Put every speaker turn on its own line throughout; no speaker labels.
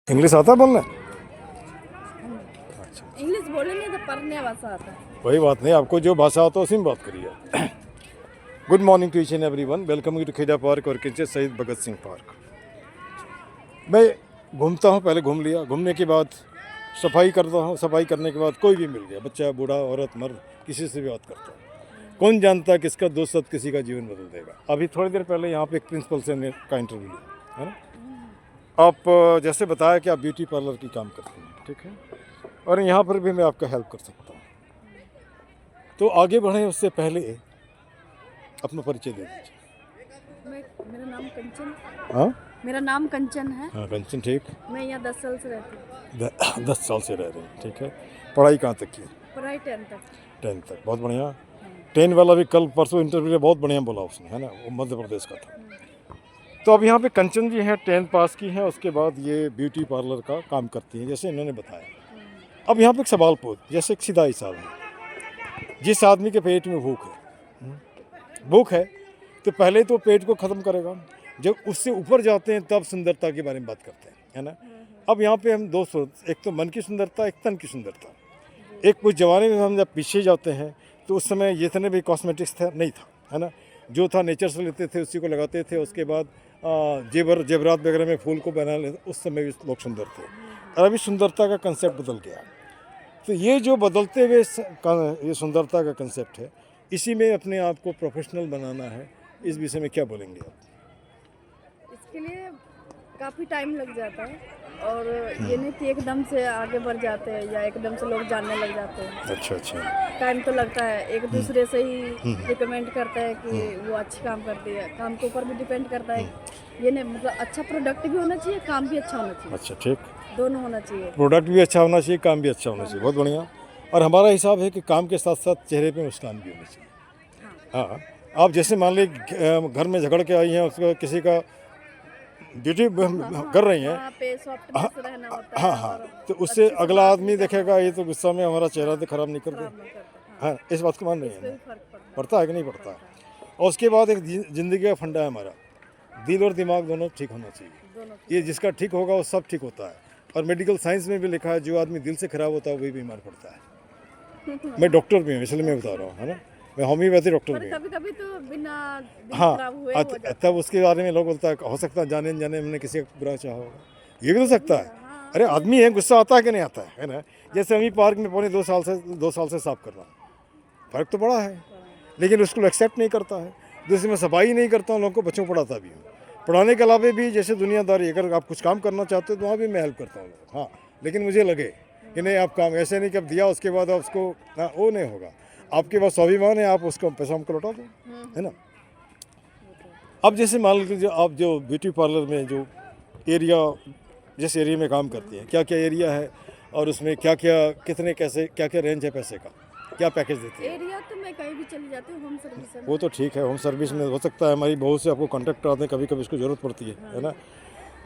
English आता है बोलना?
इंग्लिश बोलेंगे तो पढ़ने भाषा आता है।
कोई बात नहीं, आपको जो भाषा आता है उसी में बात करिए। Good morning to each and everyone, welcome to Kheda park और किंचे शहीद भगत सिंह पार्क। मैं घूमता हूँ, पहले घूम लिया, घूमने के बाद सफाई करता हूँ, सफाई करने के बाद कोई भी मिल गया, बच्चा बूढ़ा औरत मर्द, किसी से भी बात करता हूँ। कौन जानता है किसका दो शब्द किसी का जीवन बदल देगा। अभी थोड़ी देर पहले यहाँ पे एक प्रिंसिपल से का इंटरव्यू लिया है ना। आप जैसे बताया कि आप ब्यूटी पार्लर की काम करते हैं, ठीक है, और यहाँ पर भी मैं आपका हेल्प कर सकता हूँ। तो आगे बढ़ें उससे पहले अपना परिचय दे दीजिए।
मेरा नाम कंचन।
हाँ,
मेरा नाम कंचन है।
हाँ कंचन, ठीक।
मैं यहाँ 10 साल से रहती हूँ।
10 साल से रह रहे हैं, ठीक है। पढ़ाई कहाँ तक की?
पढ़ाई 10 तक।
10 तक, बहुत बढ़िया। 10 वाला भी कल परसों इंटरव्यू में बहुत बढ़िया बोला उसने, है ना, वो मध्य प्रदेश का था। तो अब यहाँ पे कंचन जी हैं, 10 पास की हैं, उसके बाद ये ब्यूटी पार्लर का काम करती हैं जैसे इन्होंने बताया। अब यहाँ पे एक सवाल पूछ, जैसे एक सीधा हिसाब है, जिस आदमी के पेट में भूख है तो पहले तो पेट को ख़त्म करेगा, जब उससे ऊपर जाते हैं तब सुंदरता के बारे में बात करते हैं, है ना। अब यहाँ पे हम दो एक तो मन की सुंदरता, एक तन की सुंदरता। एक कुछ जमाने में हम जब पीछे जाते हैं तो उस समय जितने भी कॉस्मेटिक्स था नहीं था, है ना, जो था नेचर से लेते थे, उसी को लगाते थे। उसके बाद जेवरात वगैरह में फूल को बना लेते, उस समय भी लोग सुंदर थे। और अभी सुंदरता का कंसेप्ट बदल गया। तो ये जो बदलते हुए ये सुंदरता का कंसेप्ट है, इसी में अपने आप को प्रोफेशनल बनाना है। इस विषय में क्या बोलेंगे आप?
इसके लिए काफ़ी टाइम लग जाता है और ये नहीं कि एकदम से आगे बढ़ जाते हैं या एकदम से लोग जानने लग जाते हैं।
अच्छा अच्छा।
टाइम तो लगता है, एक दूसरे से ही रिकमेंड करता है कि वो अच्छी काम करती है। काम के ऊपर भी डिपेंड करता है। ये नहीं मतलब अच्छा प्रोडक्ट भी होना चाहिए, काम भी अच्छा होना चाहिए।
अच्छा, ठीक।
दोनों होना चाहिए,
प्रोडक्ट भी अच्छा होना चाहिए, काम भी अच्छा होना चाहिए, बहुत बढ़िया। और हमारा हिसाब है कि काम के साथ साथ चेहरे पे मुस्कान भी होनी चाहिए। हाँ, आप जैसे मान लीजिए घर में झगड़ के आई हैं, उसका किसी का ड्यूटी कर रही हैं,
वहाँ पे सॉफ्टनेस रहना होता है।
हाँ हाँ, तो उससे अगला आदमी देखेगा ये तो गुस्सा में हमारा चेहरा तो खराब नहीं कर दे। हाँ, इस बात को मान रही है ना, पड़ता है कि नहीं पड़ता है। और उसके बाद एक ज़िंदगी का फंडा है हमारा, दिल और दिमाग दोनों ठीक होना चाहिए। ये जिसका ठीक होगा वो सब ठीक होता है। और मेडिकल साइंस में भी लिखा है, जो आदमी दिल से खराब होता है वही बीमार पड़ता है। मैं डॉक्टर भी हूँ, इसलिए मैं बता रहा हूँ, है ना, मैं होम्योपैथी डॉक्टर भी हूँ।
कभी-कभी तो बिना
हाँ,
खराब हुए हो जाता है।
तब उसके बारे में लोग बोलता है हो सकता है जाने न जाने हमने किसी का बुरा चाहा होगा, ये भी तो सकता है। अरे आदमी है, गुस्सा आता है कि नहीं आता है ना। जैसे अभी पार्क में पौने 2 साल से साफ कर रहा हूँ, फर्क तो बड़ा है, लेकिन उसको एक्सेप्ट नहीं करता है। दूसरी में सफाई नहीं करता हूँ, लोगों को बच्चों को पढ़ाता भी हूँ। पढ़ाने के अलावा भी जैसे दुनियादारी, अगर आप कुछ काम करना चाहते हो तो वहाँ भी मैं हेल्प करता हूँ। हाँ, लेकिन मुझे लगे कि नहीं आप काम ऐसे नहीं कि अब दिया उसके बाद आप उसको ना, वो नहीं होगा। आपके पास स्वाभिमान है, आप उसको पैसा हमको लौटा दो, है ना। अब जैसे मान लीजिए आप जो ब्यूटी पार्लर में जो एरिया, जिस एरिया में काम करती हैं, क्या क्या एरिया है और उसमें क्या क्या कितने कैसे क्या क्या रेंज है पैसे का, क्या पैकेज देती है?
एरिया तो मैं कहीं भी चली जाती हूँ, होम सर्विस है।
वो तो ठीक है, होम सर्विस में हो सकता है हमारी बहू से आपको कांटेक्ट कराते हैं, कभी कभी उसको ज़रूरत पड़ती है ना,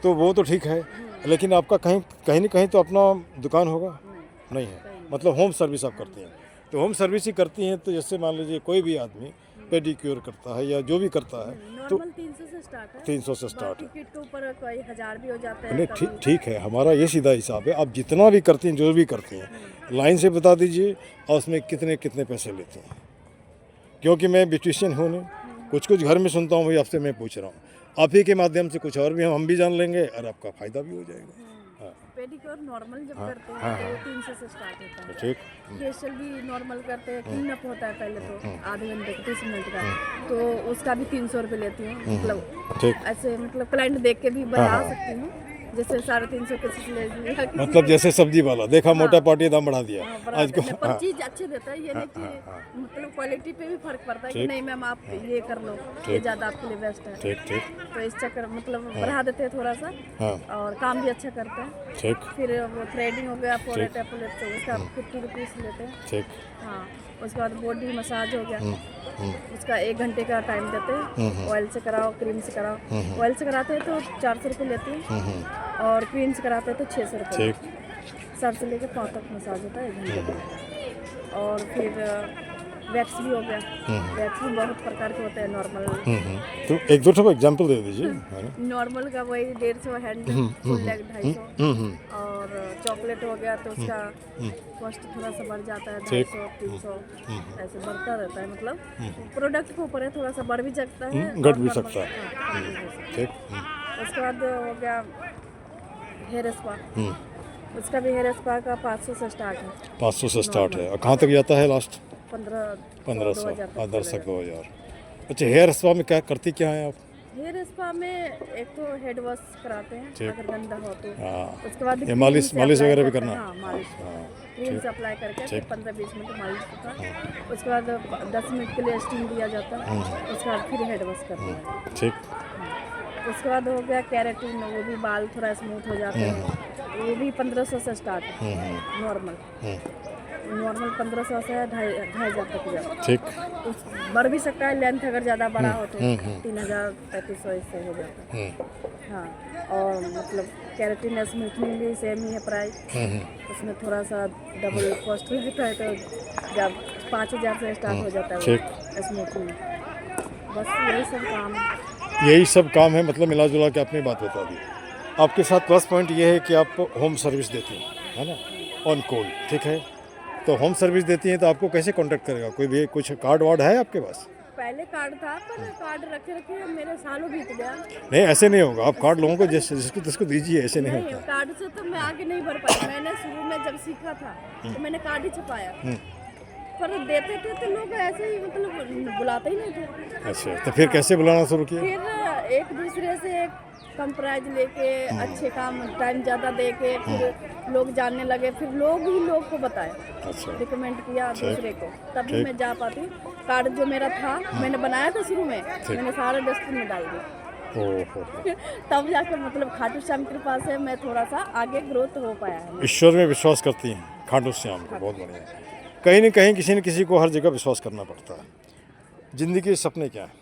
तो वो तो ठीक है। लेकिन आपका कहीं न कहीं तो अपना दुकान होगा? नहीं है, मतलब होम सर्विस आप करती हैं। तो होम सर्विस ही करती हैं, तो जैसे मान लीजिए कोई भी आदमी पेडिक्योर करता है या जो भी करता है तो
नॉर्मल 300 से स्टार्ट है।
300 से स्टार्ट है।
किट के ऊपर कोई 1000 भी हो जाते हैं।
नहीं, ठीक है, हमारा ये सीधा हिसाब है। आप जितना भी करती हैं, जो भी करती हैं, लाइन से बता दीजिए और उसमें कितने कितने पैसे लेते हैं, क्योंकि मैं ब्यूटिशियन हूँ नहीं, कुछ कुछ घर में सुनता हूँ, वही आपसे मैं पूछ रहा हूँ। आप ही के माध्यम से कुछ और भी हम भी जान लेंगे और आपका फ़ायदा भी हो जाएगा।
पेडिक्योर नॉर्मल जब करते हैं तो 300 से स्टार्ट होता है।
ठीक।
फेशियल भी नॉर्मल करते हैं, क्लीन अप होता है पहले तो आधे घंटे 30 मिनट का, तो उसका भी 300 रुपये लेती हूँ। मतलब
ठीक।
ऐसे मतलब क्लाइंट देख के भी बढ़ा सकती हूँ, जैसे 350 किसी से ले लिया।
मतलब जैसे सब्जी वाला देखा, मोटा पार्टी दाम बढ़ा दिया आज को।
पर चीज अच्छे देता है, ये नहीं कि मतलब क्वालिटी पे भी फर्क पड़ता है कि नहीं मैम आप ये कर लो, ये ज़्यादा आपके लिए बेस्ट है।
ठीक ठीक।
तो इस चक्कर मतलब बढ़ा देते हैं थोड़ा सा, और काम भी अच्छा करते हैं।
ठीक।
फिर वो थ्रेडिंग हो गया, फोरेट एपोलेट, तो उसका 50 रुपीज़ लेते हैं।
ठीक।
हाँ, उसके बाद बॉडी मसाज हो गया, उसका 1 घंटे का टाइम देते हैं। ऑयल से कराओ, क्रीम से कराओ। ऑयल से कराते हैं तो 400 रुपये लेते हैं, और क्रीम से कराते हैं तो 600 रुपये। सर से लेकर पाँव तक मसाज होता है 1 घंटे का। और फिर वैक्स भी हो गया। वैक्स भी बहुत प्रकार के होते हैं। नॉर्मल
तो एक दो ठो एग्जाम्पल दे दीजिए, है ना?
नॉर्मल का वही 150 हैंड, फुल लेग 250। और चॉकलेट हो गया तो उसका कॉस्ट थोड़ा सा बढ़ जाता है, 250 300 ऐसे बढ़ता रहता है। मतलब प्रोडक्ट के ऊपर है, थोड़ा सा बढ़ भी सकता है,
घट भी
और
सकता है।
हाँ, घट भी हो सकता
ठीक।
है। उसके बाद हो गया हेयर स्पा। उसका भी हेयर स्पा का 500 से स्टार्ट है।
500 से स्टार्ट है और कहाँ तक जाता है लास्ट?
1500
1500 तक 2000। अच्छा, हेयर स्पा में क्या करती क्या है आप?
हेयर स्पा में एक तो हेड वॉश कराते हैं
ठीक।
अगर गंदा हो तो।
हाँ।
उसके बाद
ये
क्रीम
मालिश
से
मालिश
apply
वगैरह भी
करते
करना?
हैं। हाँ, मालिश
हाँ,
क्रीम
ठीक।
से अप्लाई करके फिर
ठीक।
15-20 मिनट मालिश होता। उसके बाद 10 मिनट के लिए स्टीम दिया जाता है। उसके बाद फिर हेड वॉश करते हैं।
ठीक।
उसके बाद हो गया कैरेटिन, वो भी बाल थोड़ा स्मूथ हो जाते हैं। वो भी 1500 से स्टार्ट है। नॉर्मल 1500 से 2500 तक जाता है।
ठीक।
उस बढ़ भी सकता है, लेंथ अगर ज़्यादा बड़ा हो तो 3000 3500 इससे हो जाता है। हाँ, और मतलब कैरेटिन स्मूथनिंग भी सेम ही है प्राइस। उसमें थोड़ा सा डबल कॉस्ट लगता है, तो जब 5000 से स्टार्ट हो जाता है वो स्मूथनिंग। बस यही सब काम है।
यही सब काम है, मतलब मिला जुला के आपने बात बता दी। आपके साथ प्लस पॉइंट ये है कि आप होम सर्विस देती हैं, है ना, ऑन कॉल। ठीक है, तो होम सर्विस देती हैं तो आपको कैसे कांटेक्ट करेगा? कोई भी कुछ कार्ड वार्ड है आपके पास?
पहले कार्ड था, पर कार्ड रखे रखे मेरे सालों बीत गया।
नहीं, ऐसे नहीं होगा। आप कार्ड लोगों को जिसको जिसको दीजिए, ऐसे नहीं
नहीं,
होता।
कार्ड से तो मैं आगे नहीं बढ़ पाई। मैंने शुरू में जब सीखा था तो मैंने कार्ड ही छपाया, पर देते थे तो लोग ऐसे ही मतलब बुलाते ही नहीं थे।
अच्छा, तो फिर कैसे बुलाना शुरू किया?
फिर एक दूसरे से कम प्राइज लेके, अच्छे काम टाइम ज़्यादा दे के फिर लोग जानने लगे। फिर लोग ही लोग को बताए,
अच्छा,
रिकमेंड किया दूसरे को, तभी मैं जा पाती। कार्ड जो मेरा था, मैंने बनाया था शुरू में, मैंने सारे डस्टबिन में डाल दिया।
ओहो।
तब जाकर मतलब खाटू श्याम की कृपा से मैं थोड़ा सा आगे ग्रोथ हो पाया है।
ईश्वर में विश्वास करती हैं, खाटू श्याम को। बहुत बढ़िया। कहीं न कहीं किसी न किसी को हर जगह विश्वास करना पड़ता है। ज़िंदगी के सपने क्या हैं?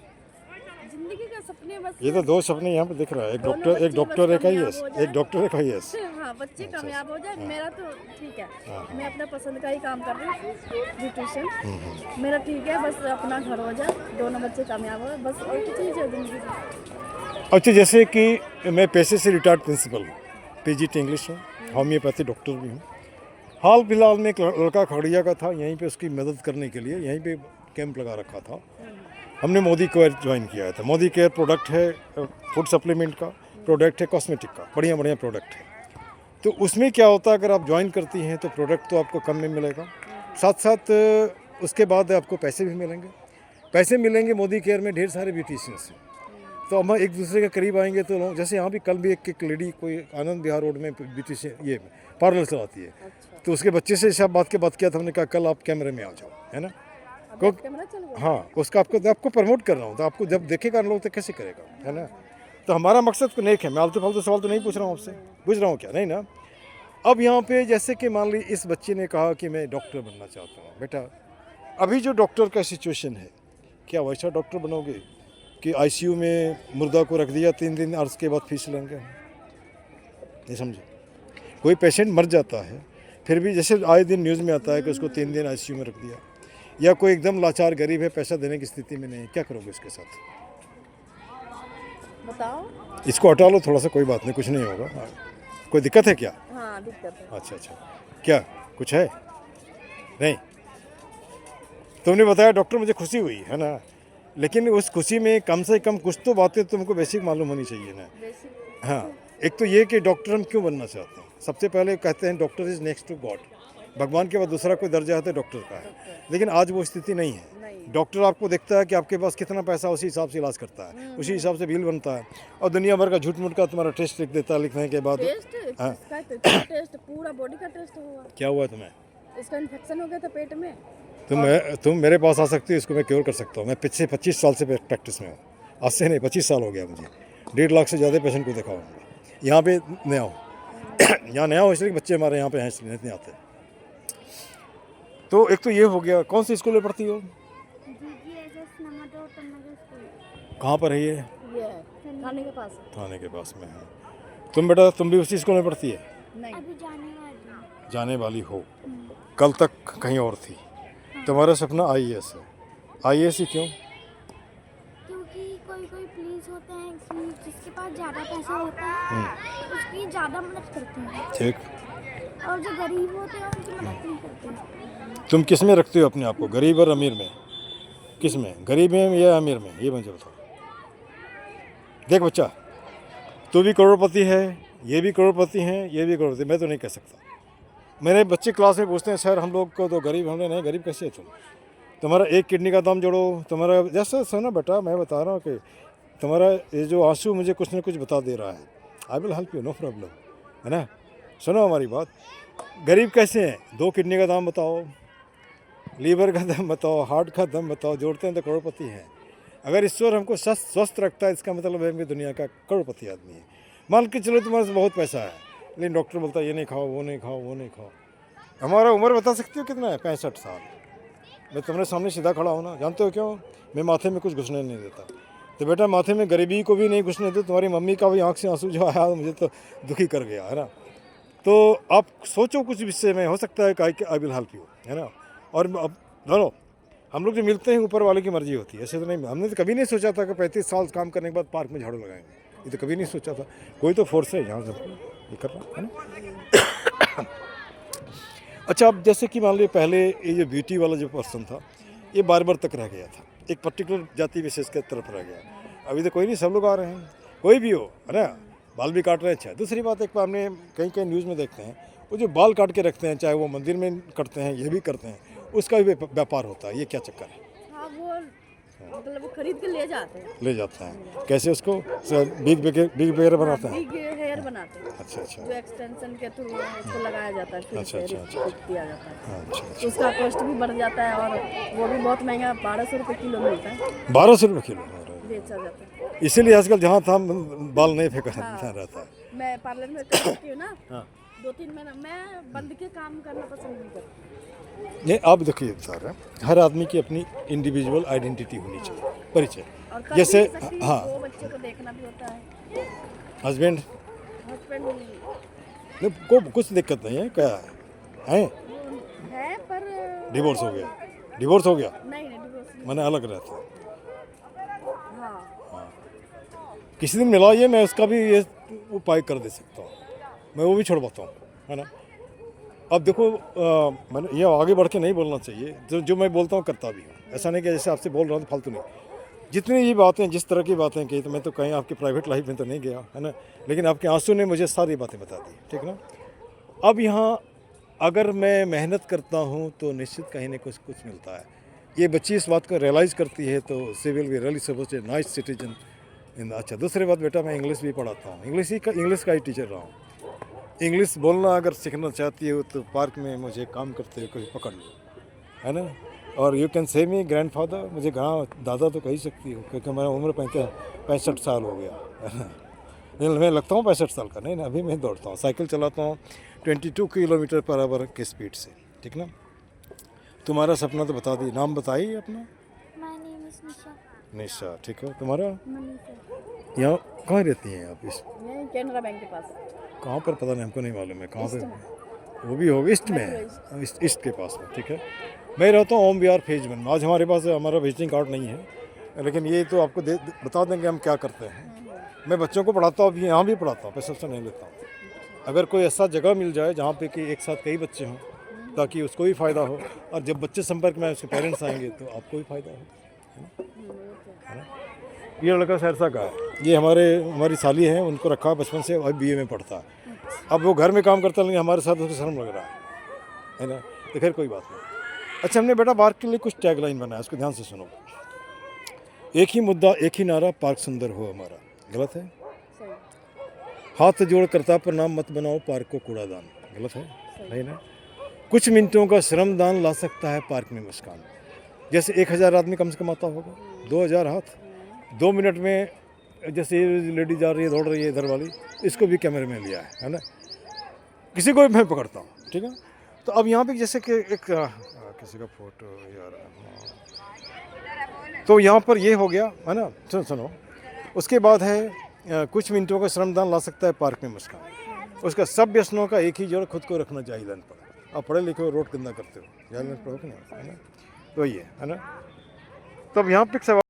जिंदगी का सपने बस
ये तो दो सपने यहाँ पे दिख रहा है, एक
दोनों
डॉक्टर, एक
बच्चे
डॉक्टर,
बस
एक आईएएस,
कामयाब हो जाए।
एक डॉक्टर, एक आईएएस।
हाँ, बच्चे कामयाब हो जाए, मेरा तो ठीक है। मैं अपना पसंद का ही काम कर रही हूँ, ब्यूटिशियन। मेरा ठीक है, बस अपना घर हो जाए, दोनों बच्चे कामयाब हो, बस और कुछ नहीं चाहिए जिंदगी में।
अच्छा, जैसे कि मैं पेशे से रिटायर्ड प्रिंसिपल हूँ, पीजीटी इंग्लिश हूँ, होम्योपैथी डॉक्टर भी हूँ। हाल फिलहाल में एक लड़का खगड़िया का था, यहीं पे उसकी मदद करने के लिए यहीं पे कैंप लगा रखा था। हमने मोदी केयर ज्वाइन किया था। मोदी केयर प्रोडक्ट है फूड सप्लीमेंट का, प्रोडक्ट है कॉस्मेटिक का, बढ़िया बढ़िया प्रोडक्ट है। तो उसमें क्या होता है, अगर आप ज्वाइन करती हैं तो प्रोडक्ट तो आपको कम में मिलेगा, साथ साथ उसके बाद आपको पैसे भी मिलेंगे। पैसे मिलेंगे, मोदी केयर में ढेर सारे ब्यूटिशियंस हैं, तो हम एक दूसरे के करीब आएंगे। तो जैसे यहाँ भी कल भी एक लेडी कोई आनंद विहार रोड में ब्यूटिशियन ये पार्लर चलाती है, तो उसके बच्चे से सब बात किया था हमने, कहा कल आप कैमरे में आ जाओ, है ना।
कैमरा चल गया।
हाँ, उसका आपको प्रमोट कर रहा हूँ, तो आपको जब देखेगा लोग तो कैसे करेगा, है ना। तो हमारा मकसद तो नेक है। मैं आलतू फालतू सवाल तो नहीं पूछ रहा हूँ आपसे, पूछ रहा हूँ क्या, नहीं ना। अब यहाँ पे जैसे कि मान ली इस बच्चे ने कहा कि मैं डॉक्टर बनना चाहता हूँ। बेटा, अभी जो डॉक्टर का सिचुएशन है, क्या वैसा डॉक्टर बनोगे कि आईसीयू में मुर्दा को रख दिया 3 दिन और उसके बाद फीस लेंगे? नहीं समझे। कोई पेशेंट मर जाता है, फिर भी जैसे आए दिन न्यूज़ में आता है कि उसको 3 दिन आईसीयू में रख दिया, या कोई एकदम लाचार गरीब है, पैसा देने की स्थिति में नहीं, क्या करोगे इसके साथ?
बताओ।
इसको हटा लो थोड़ा सा, कोई बात नहीं, कुछ नहीं होगा। हाँ। कोई दिक्कत है क्या?
हाँ, दिक्कत है।
अच्छा, क्या कुछ है? नहीं, तुमने बताया डॉक्टर, मुझे खुशी हुई, है ना। लेकिन उस खुशी में कम से कम कुछ तो बातें तुमको बेसिक मालूम होनी चाहिए ना। हाँ, एक तो ये कि डॉक्टर हम क्यों बनना चाहते हैं। सबसे पहले कहते हैं doctor is next to God, भगवान के बाद दूसरा कोई दर्जा है तो डॉक्टर का है। लेकिन आज वो स्थिति नहीं है। डॉक्टर आपको देखता है कि आपके पास कितना पैसा, उसी हिसाब से इलाज करता है, उसी हिसाब से बिल बनता है, और दुनिया भर का झूठ मूठ का तुम्हारा टेस्ट लिख देता है, लिखने के बाद। हाँ,
टेस्ट पूरा बॉडी का टेस्ट हुआ।
क्या हुआ तुम्हें?
इसका इन्फेक्शन हो गया था पेट में।
तुम मेरे पास आ सकती हो, इसको मैं क्योर कर सकता हूँ। मैं पिछले 25 साल से प्रैक्टिस में हूँ, आज से नहीं 25 साल हो गया मुझे। 1.5 लाख से ज़्यादा पेशेंट को देखा हूँ। यहाँ पे नया हूँ यहाँ नया हो, इसलिए बच्चे हमारे यहाँ पे हैं, इसलिए नहीं आते। तो एक तो ये हो गया। कौन सी स्कूल में पढ़ती हो? कहाँ पर है ये?
थाने के पास।
थाने के पास में है। तुम बेटा, तुम भी उसी स्कूल में पढ़ती है?
नहीं,
अभी
जाने वाली हो। कल तक कहीं और थी, तुम्हारा सपना आईएएस है। आईएएस ही क्यों?
क्योंकि कोई कोई पुलिस होते हैं कि जिसके पास ज़्यादा पैसा होता है उसकी ज़्यादा मदद करते हैं,
ठीक।
और जो गरीब होते हैं उनकी मदद नहीं करते।
तुम किस में रखते हो अपने आप को, गरीब और अमीर में? किस में, गरीब में या अमीर में, ये मुझे बताओ। देख बच्चा, तू भी करोड़पति है, ये भी करोड़पति हैं, ये भी करोड़पति, मैं तो नहीं कह सकता। मेरे बच्चे क्लास में पूछते हैं सर हम लोग को तो गरीब, हमने नहीं, गरीब कैसे है तुम? तुम्हारा एक किडनी का दाम जोड़ो, तुम्हारा जैसा सुनो बेटा, मैं बता रहा हूँ कि तुम्हारा ये जो आंसू मुझे कुछ ना कुछ बता दे रहा है। I will help you, no problem, है ना। सुनो हमारी बात, गरीब कैसे हैं? 2 किडनी का दाम बताओ, लीवर का दाम बताओ, हार्ट का दाम बताओ, जोड़ते हैं तो करोड़पति हैं। अगर ईश्वर हमको स्वस्थ रखता है इसका मतलब है कि दुनिया का करोड़पति आदमी है। मान के चलो तुम्हारे पास बहुत पैसा है, लेकिन डॉक्टर बोलता है ये नहीं खाओ, वो नहीं खाओ, वो नहीं खाओ। हमारा उम्र बता सकते हो कितना है? 65 साल। मैं तुम्हारे सामने सीधा खड़ा हूँ ना, जानते हो क्यों? मैं माथे में कुछ घुसने नहीं देता। तो बेटा माथे में गरीबी को भी नहीं घुसने दे। तुम्हारी मम्मी का भी आँख से आंसू जो आया मुझे तो दुखी कर गया, है ना। तो आप सोचो कुछ विषय में, हो सकता है कि आई विल हेल्प यू, है ना। और अब दोनों हम लोग जो मिलते हैं ऊपर वाले की मर्जी होती है, ऐसे तो नहीं। हमने तो कभी नहीं सोचा था कि 35 साल काम करने के बाद पार्क में झाड़ू लगाएंगे, ये तो कभी नहीं सोचा था। कोई तो फोर्स है यहाँ से ये कर रहा है ना। अच्छा, अब जैसे कि मान लीजिए पहले ये जो ब्यूटी वाला जो पर्सन था ये बार तक रह गया था, एक पर्टिकुलर जाति विशेष के तरफ रह गया। अभी तो कोई नहीं, सब लोग आ रहे हैं, कोई भी हो, है ना। बाल भी काट रहे हैं, अच्छा। दूसरी बात, एक बार हमने कहीं न्यूज़ में देखते हैं वो जो बाल काट के रखते हैं, चाहे वो मंदिर में करते हैं, ये भी करते हैं, उसका भी व्यापार होता है। ये क्या चक्कर है?
हाँ, वो मतलब वो खरीद के ले जाते हैं।
ले जाते हैं कैसे? उसको बिग वगैरह बनाते हैं,
बिग हेयर बनाते हैं।
अच्छा।
जो एक्सटेंशन के थ्रू उसको लगाया जाता है, फिर
अच्छा।
दिया जाता है।
अच्छा।
तो उसका कॉस्ट भी बढ़ जाता है और वो भी बहुत महंगा, 1200 रुपये किलो मिलता है,
1200 रुपये किलो
बेचा जाता है।
इसीलिए आजकल जहाँ था बाल नहीं फेंका रहता है।
मैं पार्लर में काम करती हूँ ना,
हाँ।
2-3 महीना मैं बंद के काम करना पसंद नहीं करती।
ये आप देखिए सर, हर आदमी की अपनी इंडिविजुअल आइडेंटिटी होनी चाहिए, परिचय।
और कर
जैसे
भी नहीं सकती,
हाँ,
2 बच्चे को देखना भी होता है।
हस्बैंड
हस्बैंड
को कुछ दिक्कत नहीं है, क्या है?
है पर
डिवोर्स हो गया? डिवोर्स हो गया
नहीं, डिवोर्स नहीं।
मैंने अलग रहता है।
हाँ,
किसी दिन मिलाइए, मैं उसका भी ये उपाय कर दे सकता हूँ, मैं वो भी छोड़वाता हूँ, है ना। अब देखो मैंने ये आगे बढ़ के नहीं बोलना चाहिए, जो मैं बोलता हूँ करता भी हूँ। ऐसा नहीं कि जैसे आपसे बोल रहा हूँ तो फालतू नहीं। जितनी ये बातें, जिस तरह की बातें कही, तो मैं तो कहीं आपकी प्राइवेट लाइफ में तो नहीं गया, है ना, लेकिन आपके आंसू ने मुझे सारी बातें बता दी, ठीक ना। अब यहाँ अगर मैं मेहनत करता हूँ तो निश्चित कहीं ना कुछ मिलता है। ये बच्ची इस बात को रियलाइज़ करती है तो she will be really suppose a nice citizen इन। अच्छा, दूसरी बात बेटा, मैं इंग्लिश भी पढ़ाता हूँ, इंग्लिश का ही टीचर रहा हूँ। इंग्लिश बोलना अगर सीखना चाहती हो तो पार्क में मुझे काम करते हुए कोई पकड़ लो, है ना। और you can say me grandfather, मुझे गाँव दादा तो कह ही सकती हो, क्योंकि मेरा उम्र 65 साल हो गया, है ना। नहीं, मैं लगता हूँ 65 साल का, नहीं ना। अभी मैं दौड़ता हूँ, साइकिल चलाता हूँ 22 किलोमीटर पर आवर की स्पीड से, ठीक ना। तुम्हारा सपना तो बता दी, नाम बताइए अपना।
माय नेम इज निशा।
निशा, ठीक है। तुम्हारा
मनीषा।
यहाँ कहाँ रहती हैं आप? इस
ये कैनरा बैंक के पास।
कहाँ पर पता नहीं, हमको नहीं मालूम है कहाँ पे। वो भी होगा ईस्ट में है, ईस्ट के पास में, ठीक है। मैं रहता हूँ ओम विहार फेज 1। आज हमारे पास हमारा विजिटिंग कार्ड नहीं है, लेकिन ये तो आपको बता देंगे हम क्या करते हैं। मैं बच्चों को पढ़ाता हूँ, अभी यहाँ भी पढ़ाता हूँ, पैसा नहीं लेता हूँ। अगर कोई ऐसा जगह मिल जाए जहाँ पे कि एक साथ कई बच्चे हों, ताकि उसको भी फ़ायदा हो, और जब बच्चे संपर्क में उसके पेरेंट्स आएंगे तो आपको भी फ़ायदा हो, है ना। ये लड़का सहरसा का है, ये हमारी साली है, उनको रखा बचपन से, अभी BA में पढ़ता है। अब वो घर में काम करता है, लेकिन हमारे साथ उसको शर्म लग रहा है ना। तो खैर कोई बात नहीं। अच्छा, हमने बेटा पार्क के लिए कुछ टैगलाइन बनाया, उसको ध्यान से सुनो। एक ही मुद्दा, एक ही नारा, पार्क सुंदर हो हमारा। गलत है? हाथ जोड़ करता प्रणाम मत बनाओ पार्क को कूड़ादान। गलत है? नहीं ना। कुछ मिनटों का श्रमदान ला सकता है पार्क में मुस्कान। जैसे 1000 आदमी कम से कम आता होगा, 2000 हाथ 2 मिनट में। जैसे ये लेडी जा रही है, दौड़ रही है इधर वाली, इसको भी कैमरे में लिया है ना। किसी को भी मैं पकड़ता हूँ, ठीक है। तो अब यहाँ पे जैसे कि एक किसी का फोटो यार, तो यहाँ पर ये हो गया, है ना। सुनो, उसके बाद है कुछ मिनटों का श्रमदान ला सकता है पार्क में मुस्कान। उसका सब व्यसनों का एक ही जोड़, खुद को रखना चाहिए दैन पर। आप पढ़े लिखे हो, रोड गंदा करते हो, जाइए पढ़ो कि नहीं, है ना। तो वही है ना। तो अब यहाँ पे एक सवाल